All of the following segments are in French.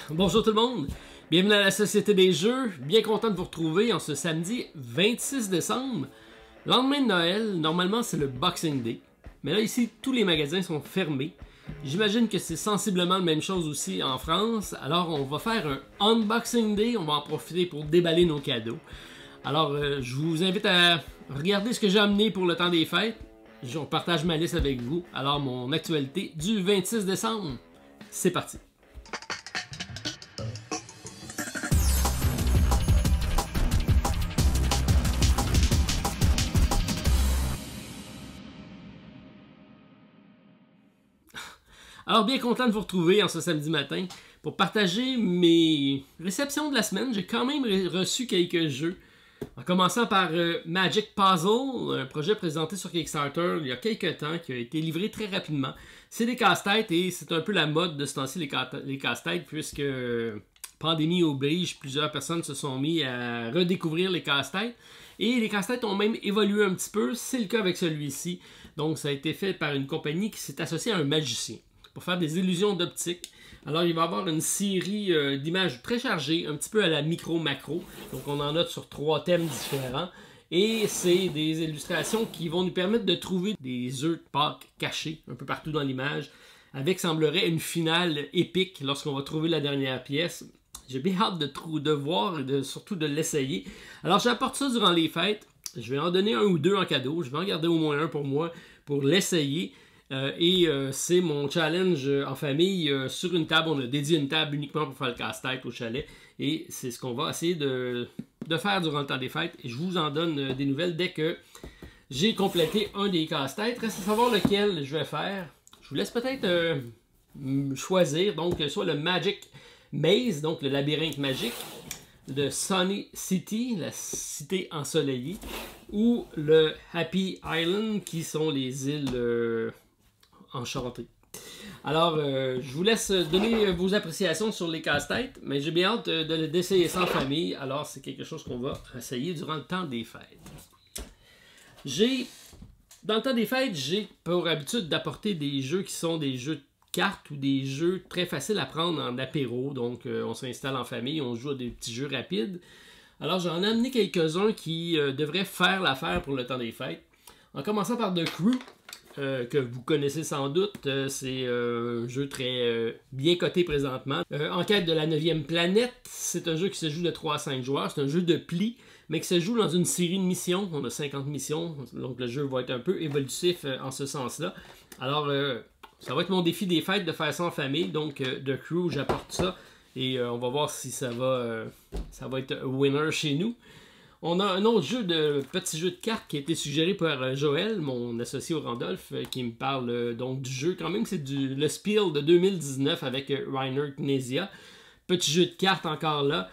Bonjour tout le monde, bienvenue à la Société des Jeux, bien content de vous retrouver en ce samedi 26 décembre. Lendemain de Noël, normalement c'est le Boxing Day, mais là ici tous les magasins sont fermés. J'imagine que c'est sensiblement la même chose aussi en France, alors on va faire un Unboxing Day, on va en profiter pour déballer nos cadeaux. Alors je vous invite à regarder ce que j'ai amené pour le temps des fêtes, je partage ma liste avec vous, alors mon actualité du 26 décembre, c'est parti. Alors, bien content de vous retrouver en ce samedi matin pour partager mes réceptions de la semaine. J'ai quand même reçu quelques jeux. En commençant par Magic Puzzle, un projet présenté sur Kickstarter il y a quelques temps qui a été livré très rapidement. C'est des casse-têtes et c'est un peu la mode de ce temps-ci, les casse-têtes, puisque pandémie oblige, plusieurs personnes se sont mis à redécouvrir les casse-têtes. Et les casse-têtes ont même évolué un petit peu. C'est le cas avec celui-ci. Donc, ça a été fait par une compagnie qui s'est associée à un magicien pour faire des illusions d'optique. Alors, il va y avoir une série d'images très chargées, un petit peu à la micro-macro. Donc, on en note sur 3 thèmes différents. Et c'est des illustrations qui vont nous permettre de trouver des œufs de Pâques cachés un peu partout dans l'image, avec, semblerait, une finale épique lorsqu'on va trouver la dernière pièce. J'ai bien hâte de voir et surtout de l'essayer. Alors, j'apporte ça durant les fêtes. Je vais en donner un ou deux en cadeau. Je vais en garder au moins un pour moi, pour l'essayer. C'est mon challenge en famille sur une table. On a dédié une table uniquement pour faire le casse-tête au chalet. Et c'est ce qu'on va essayer de faire durant le temps des fêtes. Et je vous en donne des nouvelles dès que j'ai complété un des casse-têtes. Reste à savoir lequel je vais faire. Je vous laisse peut-être choisir. Donc, soit le Magic Maze, donc le labyrinthe magique de Sunny City, la cité ensoleillée, ou le Happy Island, qui sont les îles enchantées. Alors, je vous laisse donner vos appréciations sur les casse-têtes, mais j'ai bien hâte d'essayer ça en famille. Alors, c'est quelque chose qu'on va essayer durant le temps des fêtes. Dans le temps des fêtes, j'ai pour habitude d'apporter des jeux qui sont des jeux de cartes ou des jeux très faciles à prendre en apéro. Donc, on s'installe en famille, on joue à des petits jeux rapides. Alors, j'en ai amené quelques-uns qui devraient faire l'affaire pour le temps des fêtes. En commençant par The Crew, que vous connaissez sans doute. C'est un jeu très bien coté présentement. En quête de la 9e planète, c'est un jeu qui se joue de 3 à 5 joueurs. C'est un jeu de pli, mais qui se joue dans une série de missions. On a 50 missions, donc le jeu va être un peu évolutif en ce sens-là. Alors, ça va être mon défi des fêtes de faire ça en famille. Donc, The Crew, j'apporte ça. Et on va voir si ça va être winner chez nous. On a un autre petit jeu de cartes qui a été suggéré par Joël, mon associé au Randolph, qui me parle donc du jeu. Quand même, c'est le Spiel de 2019 avec Rainer Knizia. Petit jeu de cartes encore là.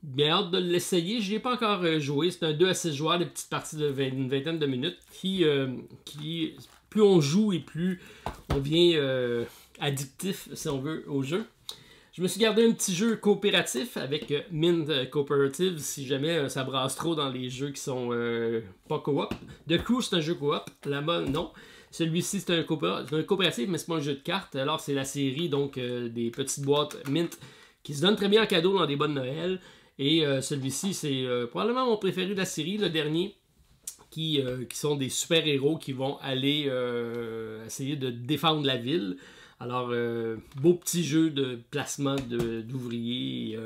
Bien hâte de l'essayer. Je n'y ai pas encore joué. C'est un 2 à 6 joueurs, des petites parties de une vingtaine de minutes qui plus on joue et plus on devient addictif, si on veut, au jeu. Je me suis gardé un petit jeu coopératif avec Mint Cooperative si jamais ça brasse trop dans les jeux qui sont pas coop. The Crew, c'est un jeu coop. Là-bas, non. Celui-ci, c'est un coopératif, mais c'est pas un jeu de cartes. Alors, c'est la série donc des petites boîtes Mint qui se donnent très bien en cadeau dans des bonnes Noël. Et celui-ci, c'est probablement mon préféré de la série, le dernier, qui sont des super-héros qui vont aller essayer de défendre la ville. Alors, beau petit jeu de placement d'ouvriers,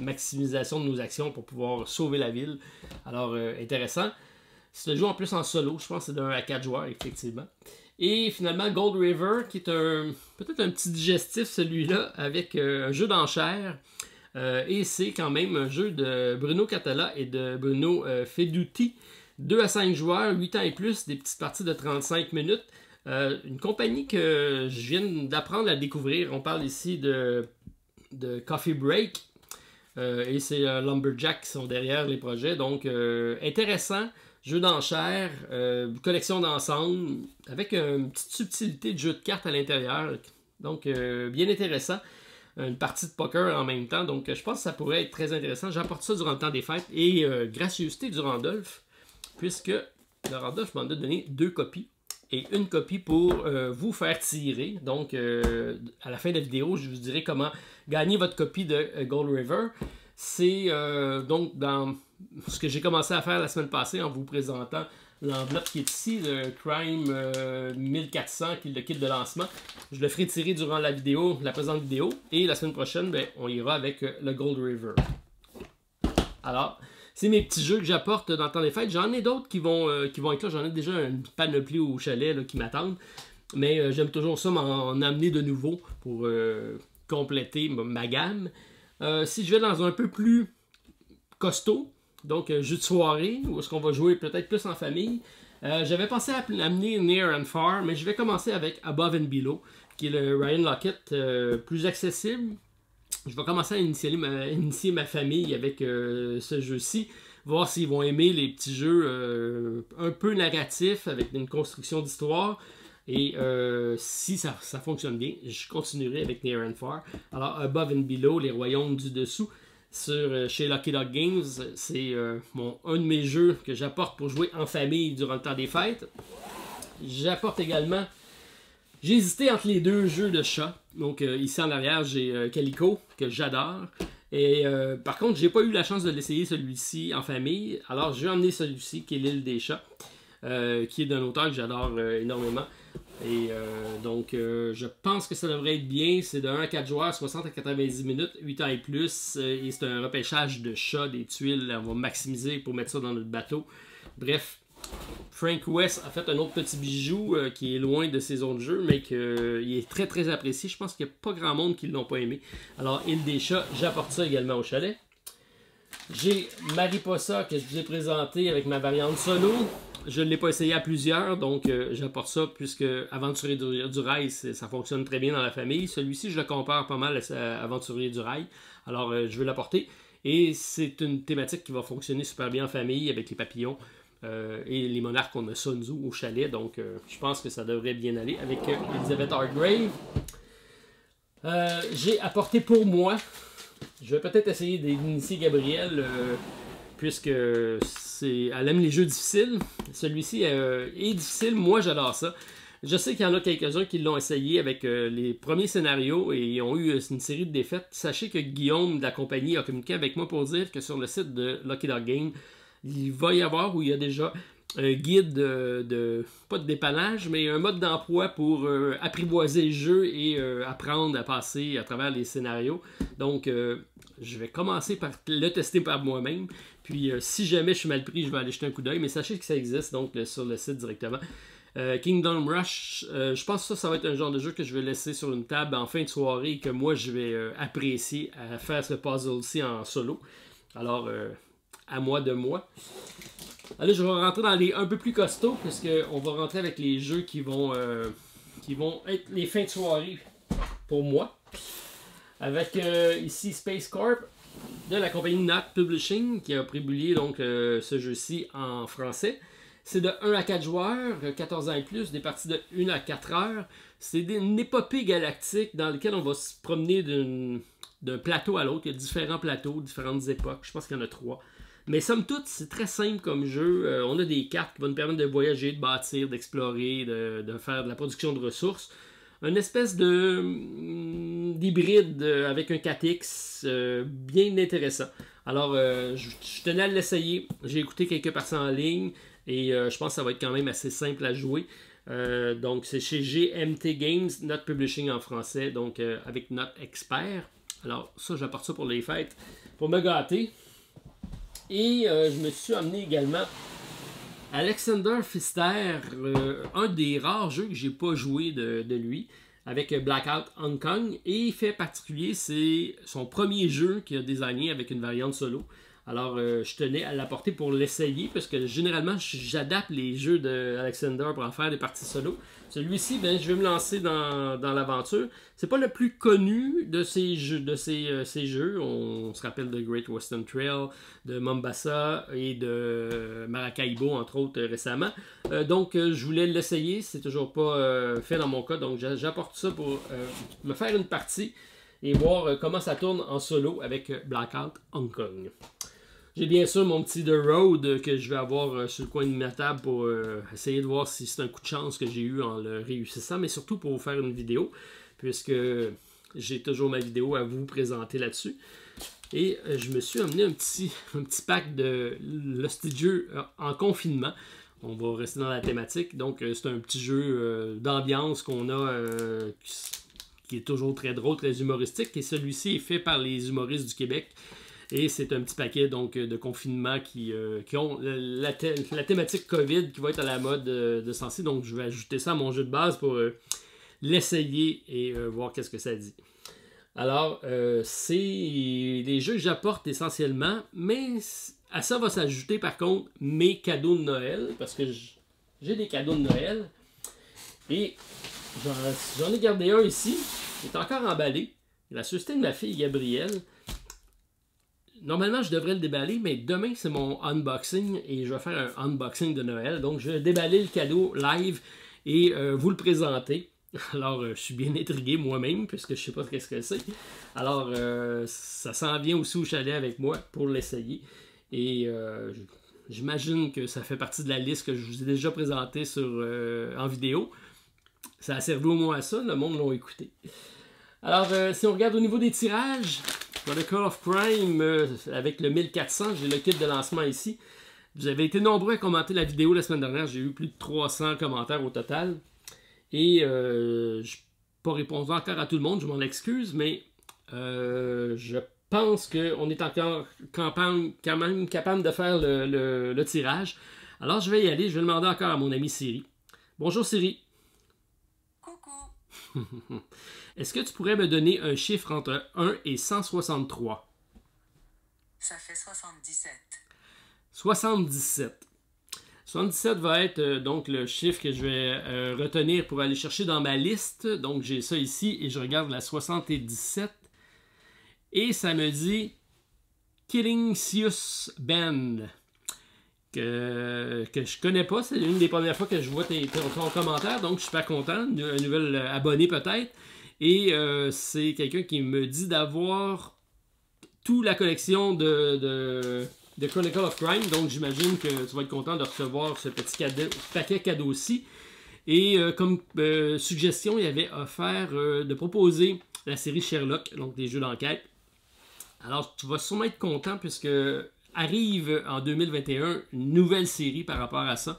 maximisation de nos actions pour pouvoir sauver la ville. Alors, intéressant. C'est un jeu en plus en solo, je pense que c'est d'un à 4 joueurs, effectivement. Et finalement, Gold River, qui est peut-être un petit digestif, celui-là, avec un jeu d'enchères. Et c'est quand même un jeu de Bruno Catala et de Bruno Feduti. 2 à 5 joueurs, 8 ans et plus, des petites parties de 35 minutes. Une compagnie que je viens d'apprendre à découvrir. On parle ici de Coffee Break. Et c'est Lumberjack qui sont derrière les projets. Donc, intéressant. Jeu d'enchères, collection d'ensemble, avec une petite subtilité de jeu de cartes à l'intérieur. Donc, bien intéressant. Une partie de poker en même temps. Donc, je pense que ça pourrait être très intéressant. J'apporte ça durant le temps des fêtes. Et gracieuseté du Randolph, puisque le Randolph m'en a donné 2 copies. et une copie pour vous faire tirer. Donc, à la fin de la vidéo, je vous dirai comment gagner votre copie de Gold River. C'est donc dans ce que j'ai commencé à faire la semaine passée en vous présentant l'enveloppe qui est ici, le Crime 1400, qui est le kit de lancement. Je le ferai tirer durant la vidéo, la présente vidéo. Et la semaine prochaine, ben, on ira avec le Gold River. Alors, c'est mes petits jeux que j'apporte dans le temps des fêtes. J'en ai d'autres qui vont être là. J'en ai déjà une panoplie au chalet là, qui m'attendent. Mais j'aime toujours ça m'en amener de nouveau pour compléter ma gamme. Si je vais dans un peu plus costaud, donc jeu de soirée, où est-ce qu'on va jouer peut-être plus en famille, j'avais pensé à amener Near and Far, mais je vais commencer avec Above and Below, qui est le Ryan Lockett plus accessible. Je vais commencer à initier ma famille avec ce jeu-ci, voir s'ils vont aimer les petits jeux un peu narratifs avec une construction d'histoire. Et si ça fonctionne bien, je continuerai avec Near and Far. Alors, Above and Below, les royaumes du dessous, chez Lucky Dog Games, c'est un de mes jeux que j'apporte pour jouer en famille durant le temps des fêtes. J'apporte également... J'ai hésité entre les deux jeux de chat. Donc ici en arrière, j'ai Calico, que j'adore. Et par contre, j'ai pas eu la chance de l'essayer celui-ci en famille. Alors j'ai emmené celui-ci, qui est l'île des chats, qui est d'un auteur que j'adore énormément. Et donc je pense que ça devrait être bien. C'est de 1 à 4 joueurs, 60 à 90 minutes, 8 ans et plus. Et c'est un repêchage de chats, des tuiles. On va maximiser pour mettre ça dans notre bateau. Bref. Frank West a fait un autre petit bijou qui est loin de ses autres jeux, mais qui est très très apprécié. Je pense qu'il n'y a pas grand monde qui ne l'ont pas aimé. Alors, Île des chats, j'apporte ça également au chalet. J'ai Mariposa que je vous ai présenté avec ma variante solo. Je ne l'ai pas essayé à plusieurs, donc j'apporte ça puisque Aventurier du Rail, ça fonctionne très bien dans la famille. Celui-ci, je le compare pas mal à Aventurier du Rail. Alors, je veux l'apporter. Et c'est une thématique qui va fonctionner super bien en famille avec les papillons. Et les monarques, on a Sun Tzu au chalet, donc je pense que ça devrait bien aller avec Elizabeth Hargrave. J'ai apporté pour moi, je vais peut-être essayer d'initier Gabrielle, puisque elle aime les jeux difficiles. Celui-ci est difficile, moi j'adore ça. Je sais qu'il y en a quelques-uns qui l'ont essayé avec les premiers scénarios et ils ont eu une série de défaites. Sachez que Guillaume de la compagnie a communiqué avec moi pour dire que sur le site de Lucky Dog Game, il va y avoir, où il y a déjà un guide pas de dépannage, mais un mode d'emploi pour apprivoiser le jeu et apprendre à passer à travers les scénarios. Donc, je vais commencer par le tester par moi-même. Puis, si jamais je suis mal pris, je vais aller jeter un coup d'œil. Mais sachez que ça existe, donc, sur le site directement. Kingdom Rush, je pense que ça va être un genre de jeu que je vais laisser sur une table en fin de soirée et que moi, je vais apprécier à faire ce puzzle-ci en solo. Alors... à moi de moi. Là, je vais rentrer dans les un peu plus costauds, parce qu'on va rentrer avec les jeux qui vont être les fins de soirée pour moi. Avec ici Space Corp de la compagnie Not Publishing qui a publié donc ce jeu-ci en français. C'est de 1 à 4 joueurs, 14 ans et plus, des parties de 1 à 4 heures. C'est une épopée galactique dans laquelle on va se promener d'un plateau à l'autre. Il y a différents plateaux, différentes époques. Je pense qu'il y en a 3. Mais somme toute, c'est très simple comme jeu. On a des cartes qui vont nous permettre de voyager, de bâtir, d'explorer, de faire de la production de ressources. Une espèce d'hybride avec un 4X bien intéressant. Alors, je tenais à l'essayer. J'ai écouté quelques personnes en ligne et je pense que ça va être quand même assez simple à jouer. Donc, c'est chez GMT Games, Not Publishing en français, donc avec Not Expert. Alors, ça, j'apporte ça pour les fêtes, pour me gâter. Et je me suis amené également Alexander Pfister, un des rares jeux que j'ai pas joué de lui, avec Blackout Hong Kong. Et fait particulier, c'est son premier jeu qu'il a designé avec une variante solo. Alors, je tenais à l'apporter pour l'essayer, parce que généralement, j'adapte les jeux d'Alexander pour en faire des parties solo. Celui-ci, ben, je vais me lancer dans l'aventure. C'est pas le plus connu de ces jeux. On se rappelle de Great Western Trail, de Mombasa et de Maracaibo, entre autres, récemment. Donc, je voulais l'essayer. C'est toujours pas fait dans mon cas. Donc, j'apporte ça pour me faire une partie et voir comment ça tourne en solo avec Blackout Hong Kong. J'ai bien sûr mon petit The Road que je vais avoir sur le coin de ma table pour essayer de voir si c'est un coup de chance que j'ai eu en le réussissant, mais surtout pour vous faire une vidéo, puisque j'ai toujours ma vidéo à vous présenter là-dessus. Et je me suis amené un petit pack de Lusty Jeux en confinement. On va rester dans la thématique. Donc, c'est un petit jeu d'ambiance qu'on a qui est toujours très drôle, très humoristique. Et celui-ci est fait par les humoristes du Québec. Et c'est un petit paquet donc, de confinement qui ont la thématique COVID qui va être à la mode de ce temps-ci. Donc, je vais ajouter ça à mon jeu de base pour l'essayer et voir qu'est-ce que ça dit. Alors, c'est les jeux que j'apporte essentiellement, mais à ça va s'ajouter par contre mes cadeaux de Noël, parce que j'ai des cadeaux de Noël, et j'en ai gardé un ici, qui est encore emballé, la société de ma fille Gabrielle. Normalement, je devrais le déballer, mais demain, c'est mon unboxing, et je vais faire un unboxing de Noël, donc je vais déballer le cadeau live et vous le présenter. Alors, je suis bien intrigué moi-même, puisque je ne sais pas ce que c'est. Alors, ça s'en vient aussi au chalet avec moi pour l'essayer. Et j'imagine que ça fait partie de la liste que je vous ai déjà présentée en vidéo. Ça a servi au moins à ça, le monde l'a écouté. Alors, si on regarde au niveau des tirages, Chronicle of Crime, avec le 1400, j'ai le kit de lancement ici. Vous avez été nombreux à commenter la vidéo la semaine dernière. J'ai eu plus de 300 commentaires au total. Et je n'ai pas répondu encore à tout le monde, je m'en excuse, mais je pense qu'on est encore quand même capable de faire le tirage. Alors je vais y aller, je vais demander encore à mon ami Siri. Bonjour Siri. Coucou. Est-ce que tu pourrais me donner un chiffre entre 1 et 163? Ça fait 77. 77. 77 va être donc le chiffre que je vais retenir pour aller chercher dans ma liste. Donc j'ai ça ici et je regarde la 77. Et ça me dit Killing Sius Band. Que je connais pas. C'est l'une des premières fois que je vois ton commentaire. Donc je suis super content. Un nouvel abonné peut-être. Et c'est quelqu'un qui me dit d'avoir toute la collection de Chronicle of Crime, donc j'imagine que tu vas être content de recevoir ce petit paquet cadeau-ci. Et comme suggestion, il avait offert de proposer la série Sherlock, donc des jeux d'enquête. Alors tu vas sûrement être content puisque arrive en 2021 une nouvelle série par rapport à ça.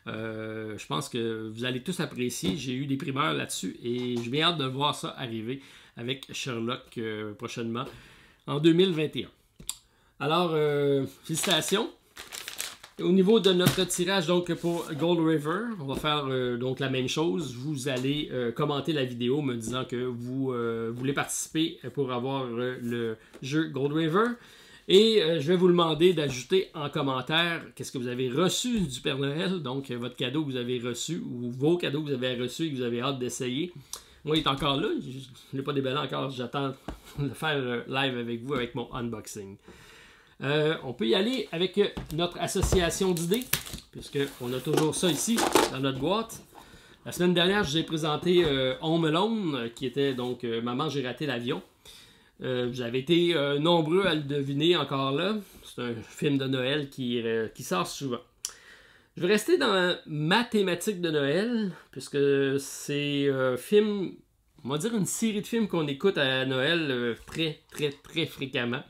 Je pense que vous allez tous apprécier. J'ai eu des primeurs là-dessus et j'ai bien hâte de voir ça arriver avec Sherlock prochainement en 2021. Alors, félicitations. Au niveau de notre tirage, donc pour Gold River, on va faire donc la même chose. Vous allez commenter la vidéo me disant que vous voulez participer pour avoir le jeu Gold River. Et je vais vous demander d'ajouter en commentaire qu'est-ce que vous avez reçu du Père Noël, donc votre cadeau que vous avez reçu ou vos cadeaux que vous avez reçus et que vous avez hâte d'essayer. Moi, il est encore là, je ne l'ai pas déballé encore, j'attends de faire live avec vous avec mon unboxing. On peut y aller avec notre association d'idées, puisqu'on a toujours ça ici dans notre boîte. La semaine dernière, je vous ai présenté Home Alone, qui était donc Maman, j'ai raté l'avion. Vous avez été nombreux à le deviner encore là. C'est un film de Noël qui sort souvent. Je vais rester dans ma thématique de Noël, puisque c'est un film, on va dire une série de films qu'on écoute à Noël très fréquemment.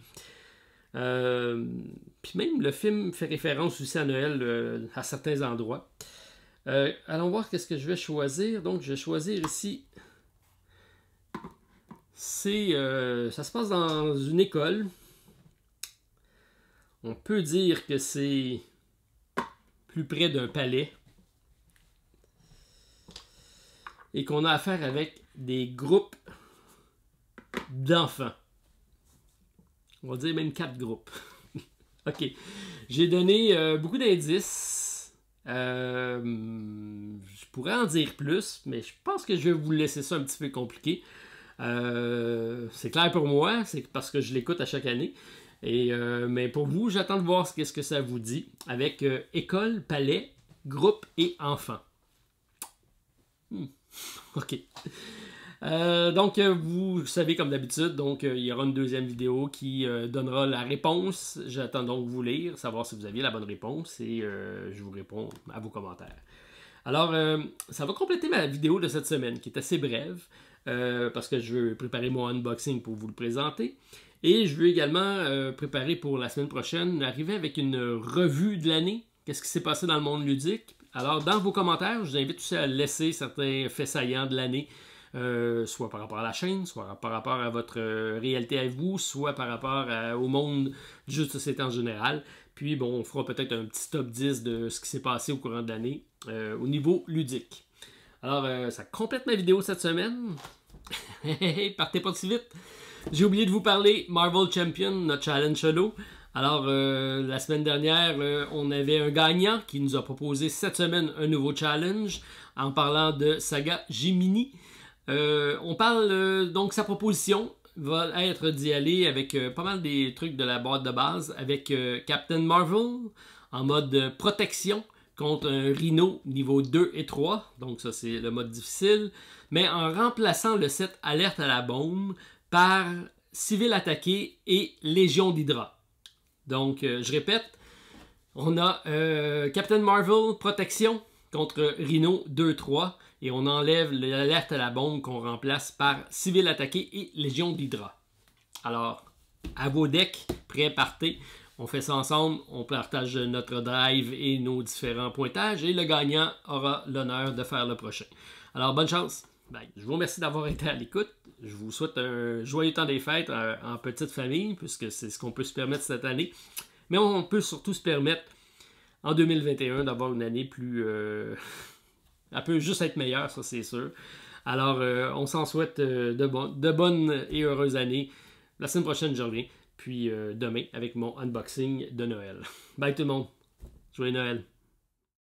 Puis même le film fait référence aussi à Noël à certains endroits. Allons voir qu'est-ce que je vais choisir. Donc je vais choisir ici. Ça se passe dans une école. On peut dire que c'est plus près d'un palais. Et qu'on a affaire avec des groupes d'enfants. On va dire même 4 groupes. Ok. J'ai donné beaucoup d'indices. Je pourrais en dire plus, mais je pense que je vais vous laisser ça un petit peu compliqué. C'est clair pour moi, c'est parce que je l'écoute à chaque année. Mais pour vous, j'attends de voir ce que ça vous dit avec école, palais, groupe et enfants. Ok. Donc, vous savez comme d'habitude, donc il y aura une deuxième vidéo qui donnera la réponse. J'attends donc vous lire, savoir si vous aviez la bonne réponse et je vous réponds à vos commentaires. Alors, ça va compléter ma vidéo de cette semaine qui est assez brève parce que je veux préparer mon unboxing pour vous le présenter. Et je veux également préparer pour la semaine prochaine, arriver avec une revue de l'année. Qu'est-ce qui s'est passé dans le monde ludique? Alors, dans vos commentaires, je vous invite aussi à laisser certains faits saillants de l'année, soit par rapport à la chaîne, soit par rapport à votre réalité à vous, soit par rapport au monde du jeu de société en général. Puis, bon, on fera peut-être un petit top 10 de ce qui s'est passé au courant de l'année au niveau ludique. Alors, ça complète ma vidéo cette semaine. Partez pas si vite! J'ai oublié de vous parler Marvel Champion, notre challenge solo. Alors, la semaine dernière, on avait un gagnant qui nous a proposé cette semaine un nouveau challenge en parlant de Saga Gemini. On parle donc sa proposition va être d'y aller avec pas mal des trucs de la boîte de base avec Captain Marvel en mode protection contre un Rhino niveau 2 et 3. Donc ça c'est le mode difficile. Mais en remplaçant le set Alerte à la bombe par Civil attaqué et Légion d'Hydra. Donc, je répète, on a Captain Marvel protection contre Rhino 2-3 et on enlève l'alerte à la bombe qu'on remplace par Civil attaqué et Légion d'Hydra. Alors, à vos decks, prêts, partez. On fait ça ensemble, on partage notre drive et nos différents pointages et le gagnant aura l'honneur de faire le prochain. Alors, bonne chance! Bye. Je vous remercie d'avoir été à l'écoute. Je vous souhaite un joyeux temps des fêtes en petite famille, puisque c'est ce qu'on peut se permettre cette année. Mais on peut surtout se permettre, en 2021, d'avoir une année plus... elle peut juste être meilleure, ça c'est sûr. Alors, on s'en souhaite de bonnes et heureuses années. La semaine prochaine, je reviens. Puis demain, avec mon unboxing de Noël. Bye tout le monde. Joyeux Noël.